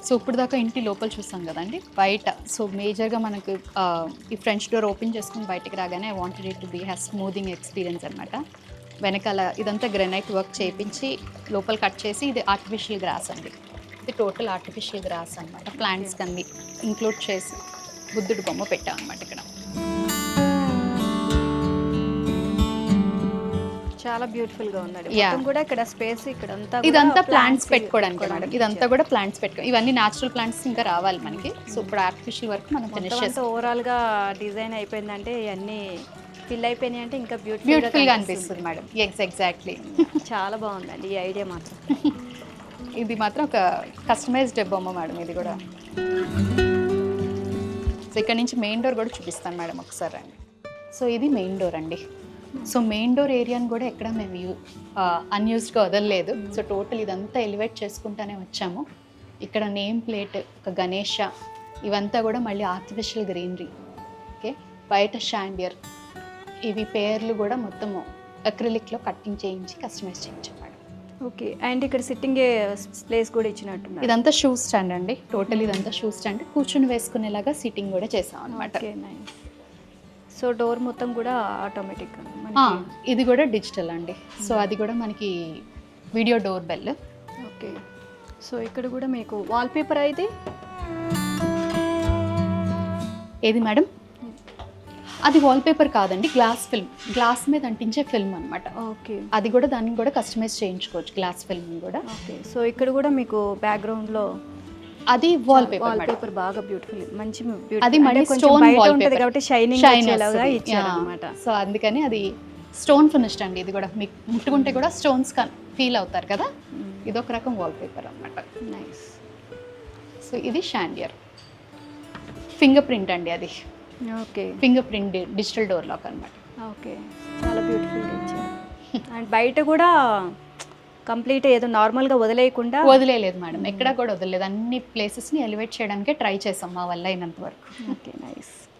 So ఇప్పుడు దాకా ఇంటి లోపల చూస్తాం కదండి, బయట సో మేజర్గా మనకు ఈ ఫ్రంట్ డోర్ ఓపెన్ చేసుకుని బయటకు రాగానే I wanted it to be has smoothing experience అనమాట. వెనకాల ఇదంతా గ్రెనైట్ వర్క్ చేయించి లోపల కట్ చేసి ఇది ఆర్టిఫిషియల్ గ్రాస్ అండి. ఇది టోటల్ ఆర్టిఫిషియల్ గ్రాస్ అనమాట. ప్లాంట్స్ కన్నీ ఇంక్లూడ్ చేసి బుద్ధుడు బొమ్మ పెట్టాం అనమాట ఇక్కడ. చాలా బ్యూటిఫుల్ గా ఉందండి. మొత్తం కూడా ఇక్కడ స్పేస్ ఇక్కడ ఇదంతా ప్లాంట్స్ పెట్టుకోవడానికి మేడం. ఇదంతా కూడా ప్లాంట్స్ పెట్టుకో, ఇవన్నీ న్యాచురల్ ప్లాంట్స్ ఇంకా రావాలి మనకి. సో ఇప్పుడు ఆర్టిఫిషియల్ వర్క్ మనం ఫినిష్ చేస్తాం. ఓవరాల్ గా డిజైన్ అయిపోయిందంటే ఇవన్నీ ఫిల్ అయిపోయినాయి అంటే ఇంకా బ్యూటిఫుల్ గా అనిపిస్తుంది మేడం. ఎగ్జాక్ట్లీ. చాలా బాగుందండి ఈ ఐడియా మాత్రం. ఇది మాత్రం ఒక కస్టమైజ్డ్ బొమ్మ మేడం ఇది కూడా. సో ఇక్కడ నుంచి మెయిన్ డోర్ కూడా చూపిస్తాను మేడం ఒకసారి అండి. సో ఇది మెయిన్ డోర్ అండి. సో మెయిన్ డోర్ ఏరియాని కూడా ఎక్కడ మేము అన్యూస్డ్గా వదలలేదు. సో టోటల్ ఇదంతా ఎలివేట్ చేసుకుంటానే వచ్చాము. ఇక్కడ నేమ్ ప్లేట్, ఒక గణేష, ఇవంతా కూడా మళ్ళీ ఆర్టిఫిషియల్ గ్రీనరీ. ఓకే, బయట షాండియర్, ఇవి పేర్లు కూడా మొత్తము అక్రిలిక్లో కట్టింగ్ చేయించి కస్టమైజ్ చేయించాం మేడం. ఓకే, అండ్ ఇక్కడ సిట్టింగ్ ప్లేస్ కూడా ఇచ్చినట్టు. ఇదంతా షూ స్టాండ్ అండి. టోటల్ ఇదంతా షూ స్టాండ్, కూర్చుని వేసుకునేలాగా సిట్టింగ్ కూడా చేసాం అనమాట. సో డోర్ మొత్తం కూడా ఆటోమేటిక్. ఇది కూడా డిజిటల్ అండి. సో అది కూడా మనకి video door bell. Okay, so ఇక్కడ కూడా మీకు వాల్పేపర్ అయితే ఏది మేడం? అది వాల్పేపర్ కాదండి, గ్లాస్ ఫిల్మ్, గ్లాస్ మీద అంటించే ఫిల్మ్ అనమాట. ఓకే, అది కూడా దాన్ని కూడా కస్టమైజ్ చేయించుకోవచ్చు, గ్లాస్ ఫిల్మ్ కూడా. ఓకే, సో ఇక్కడ కూడా మీకు బ్యాక్గ్రౌండ్లో అది వాల్పేపర్ బాగా బ్యూటిఫుల్, మంచి అది మళ్ళీ స్టోన్ వాల్పేపర్ కాబట్టి షైనింగ్ ఇచ్చారు అన్నమాట. సో అందుకని అది స్టోన్ ఫినిష్డ్ అండి. ఇది కూడా మీకు ముట్టుకుంటే కూడా స్టోన్స్ ఫీల్ అవుతారు కదా. ఇది ఒక రకం వాల్పేపర్ అన్నమాట. నైస్. సో ఇది షాండియర్ ఫింగర్ ప్రింట్ అండి. అది okay, finger print digital door lock అన్నమాట. ఓకే, చాలా బ్యూటిఫుల్గా ఇచ్చారు. అండ్ బయట కూడా కంప్లీట్ ఏదో నార్మల్గా వదిలేయలేదు మేడం, ఎక్కడా కూడా వదలలేదు. అన్ని ప్లేసెస్ని ఎలివేట్ చేయడానికే ట్రై చేసాం మా వల్ల అయినంత వరకు. Okay, nice.